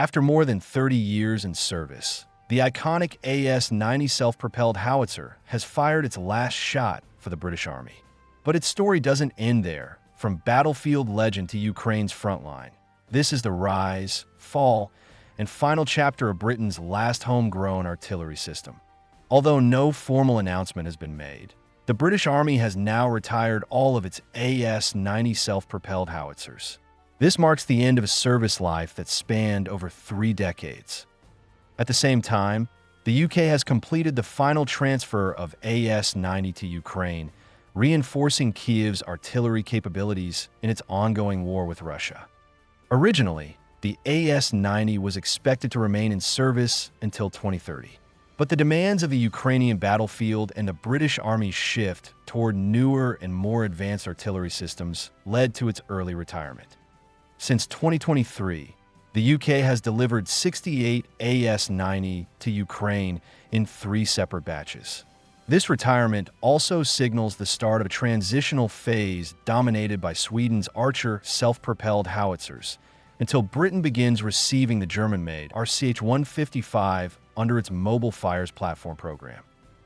After more than 30 years in service, the iconic AS-90 self-propelled howitzer has fired its last shot for the British Army. But its story doesn't end there. From battlefield legend to Ukraine's frontline, this is the rise, fall, and final chapter of Britain's last homegrown artillery system. Although no formal announcement has been made, the British Army has now retired all of its AS-90 self-propelled howitzers. This marks the end of a service life that spanned over 3 decades. At the same time, the UK has completed the final transfer of AS-90 to Ukraine, reinforcing Kiev's artillery capabilities in its ongoing war with Russia. Originally, the AS-90 was expected to remain in service until 2030. But the demands of the Ukrainian battlefield and the British Army's shift toward newer and more advanced artillery systems led to its early retirement. Since 2023, the UK has delivered 68 AS-90 to Ukraine in 3 separate batches. This retirement also signals the start of a transitional phase dominated by Sweden's Archer self-propelled howitzers, until Britain begins receiving the German-made RCH-155 under its Mobile Fires platform program.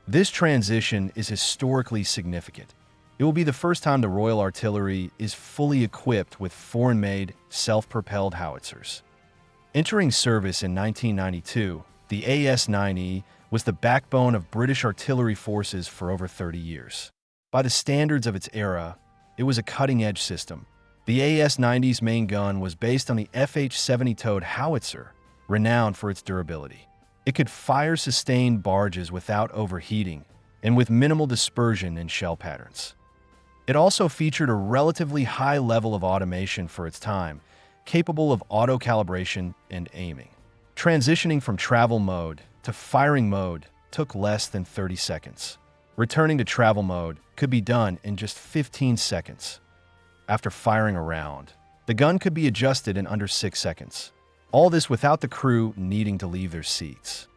This transition is historically significant. It will be the first time the Royal Artillery is fully equipped with foreign-made, self-propelled howitzers. Entering service in 1992, the AS-90 was the backbone of British artillery forces for over 30 years. By the standards of its era, it was a cutting-edge system. The AS-90's main gun was based on the FH-70 towed howitzer, renowned for its durability. It could fire sustained barges without overheating and with minimal dispersion in shell patterns. It also featured a relatively high level of automation for its time, capable of auto-calibration and aiming. Transitioning from travel mode to firing mode took less than 30 seconds. Returning to travel mode could be done in just 15 seconds. After firing a round, the gun could be adjusted in under 6 seconds. All this without the crew needing to leave their seats.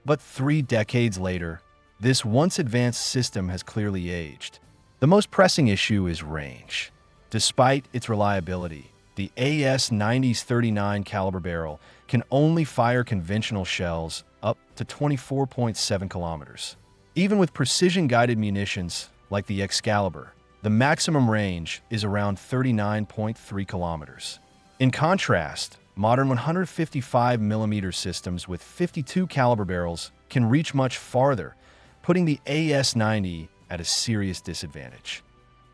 But 3 decades later, this once advanced system has clearly aged. The most pressing issue is range. Despite its reliability, the AS-90's 39 caliber barrel can only fire conventional shells up to 24.7 kilometers. Even with precision-guided munitions like the Excalibur, the maximum range is around 39.3 kilometers. In contrast, modern 155mm systems with 52 caliber barrels can reach much farther, putting the AS-90 at a serious disadvantage.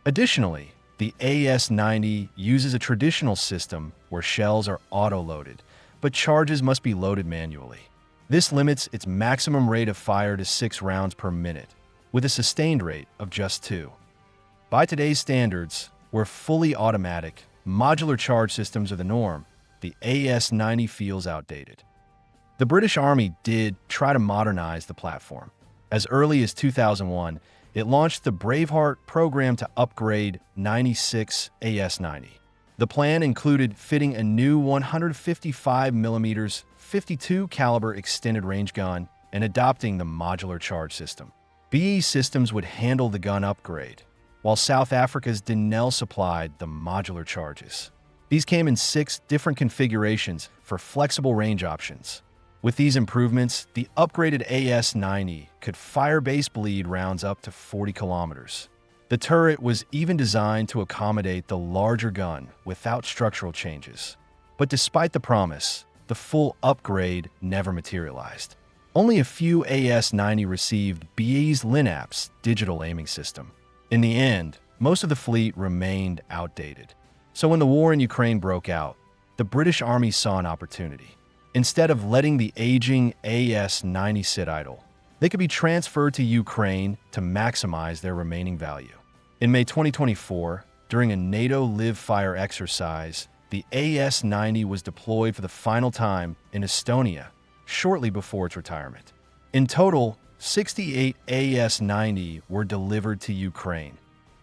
Additionally, the AS-90 uses a traditional system where shells are auto-loaded, but charges must be loaded manually. This limits its maximum rate of fire to 6 rounds per minute, with a sustained rate of just 2. By today's standards, where fully automatic, modular charge systems are the norm, the AS-90 feels outdated. The British Army did try to modernize the platform. As early as 2001, it launched the Braveheart program to upgrade 96 AS-90. The plan included fitting a new 155mm 52 caliber extended range gun and adopting the modular charge system. BAE Systems would handle the gun upgrade, while South Africa's Denel supplied the modular charges. These came in 6 different configurations for flexible range options. With these improvements, the upgraded AS-90 could fire base bleed rounds up to 40 kilometers. The turret was even designed to accommodate the larger gun without structural changes. But despite the promise, the full upgrade never materialized. Only a few AS-90 received BAE's Linap's digital aiming system. In the end, most of the fleet remained outdated. So when the war in Ukraine broke out, the British Army saw an opportunity. Instead of letting the aging AS-90 sit idle, they could be transferred to Ukraine to maximize their remaining value. In May 2024, during a NATO live-fire exercise, the AS-90 was deployed for the final time in Estonia, shortly before its retirement. In total, 68 AS-90 were delivered to Ukraine,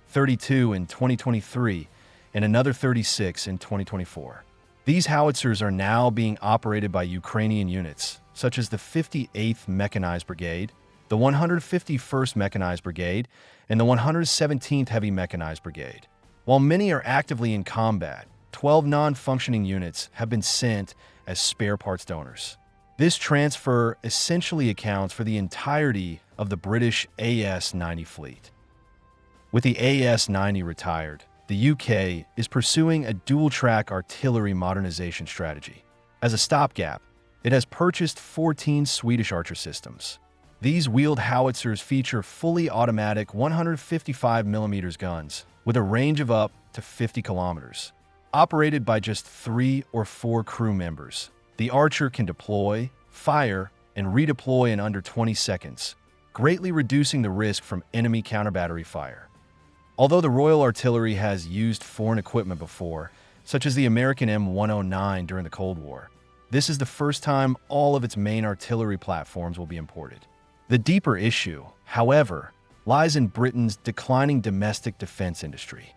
32 in 2023, and another 36 in 2024. These howitzers are now being operated by Ukrainian units, such as the 58th Mechanized Brigade, the 151st Mechanized Brigade, and the 117th Heavy Mechanized Brigade. While many are actively in combat, 12 non-functioning units have been sent as spare parts donors. This transfer essentially accounts for the entirety of the British AS-90 fleet. With the AS-90 retired, the UK is pursuing a dual-track artillery modernization strategy. As a stopgap, it has purchased 14 Swedish Archer systems. These wheeled howitzers feature fully automatic 155mm guns with a range of up to 50 kilometers. Operated by just 3 or 4 crew members, the Archer can deploy, fire, and redeploy in under 20 seconds, greatly reducing the risk from enemy counter-battery fire. Although the Royal Artillery has used foreign equipment before, such as the American M109 during the Cold War, this is the first time all of its main artillery platforms will be imported. The deeper issue, however, lies in Britain's declining domestic defense industry.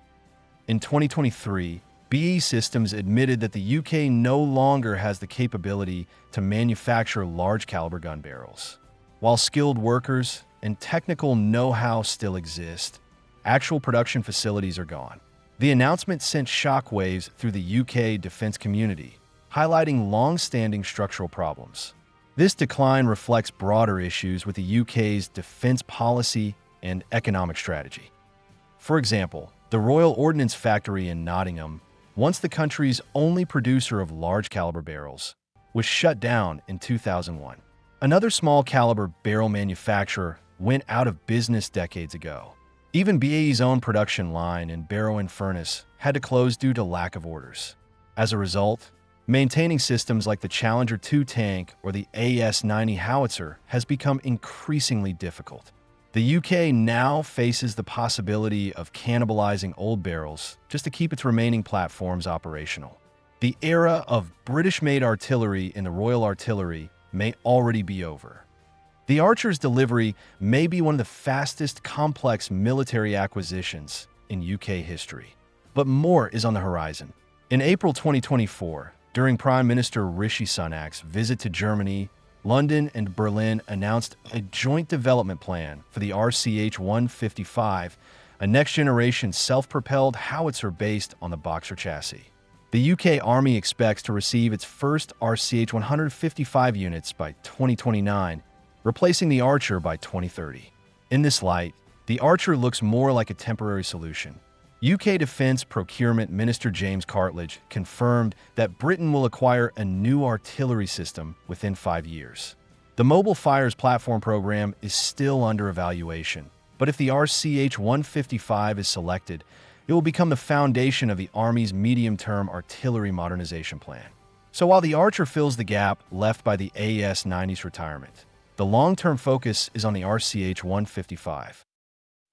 In 2023, BAE Systems admitted that the UK no longer has the capability to manufacture large-caliber gun barrels. While skilled workers and technical know-how still exist, actual production facilities are gone. The announcement sent shockwaves through the UK defense community, highlighting long-standing structural problems. This decline reflects broader issues with the UK's defense policy and economic strategy. For example, the Royal Ordnance Factory in Nottingham, once the country's only producer of large-caliber barrels, was shut down in 2001. Another small-caliber barrel manufacturer went out of business decades ago. Even BAE's own production line in Barrow-in-Furness had to close due to lack of orders. As a result, maintaining systems like the Challenger 2 tank or the AS-90 howitzer has become increasingly difficult. The UK now faces the possibility of cannibalizing old barrels just to keep its remaining platforms operational. The era of British-made artillery in the Royal Artillery may already be over. The Archer's delivery may be one of the fastest complex military acquisitions in UK history. But more is on the horizon. In April 2024, during Prime Minister Rishi Sunak's visit to Germany, London and Berlin announced a joint development plan for the RCH-155, a next-generation self-propelled howitzer based on the Boxer chassis. The UK Army expects to receive its first RCH-155 units by 2029, replacing the Archer by 2030. In this light, the Archer looks more like a temporary solution. UK Defence Procurement Minister James Cartledge confirmed that Britain will acquire a new artillery system within 5 years. The Mobile Fires Platform program is still under evaluation, but if the RCH-155 is selected, it will become the foundation of the Army's medium-term artillery modernization plan. So while the Archer fills the gap left by the AS-90's retirement, the long-term focus is on the RCH-155.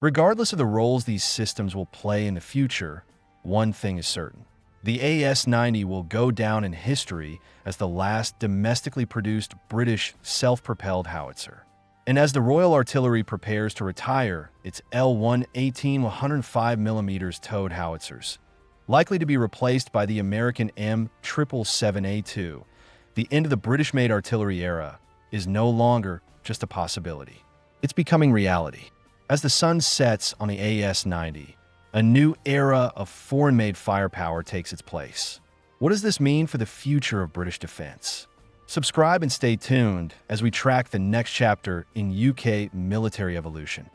Regardless of the roles these systems will play in the future, one thing is certain. The AS-90 will go down in history as the last domestically produced British self-propelled howitzer. And as the Royal Artillery prepares to retire its L118 105mm towed howitzers, likely to be replaced by the American M777A2, the end of the British-made artillery era is no longer just a possibility. It's becoming reality. As the sun sets on the AS-90, a new era of foreign-made firepower takes its place. What does this mean for the future of British defense? Subscribe and stay tuned as we track the next chapter in UK military evolution.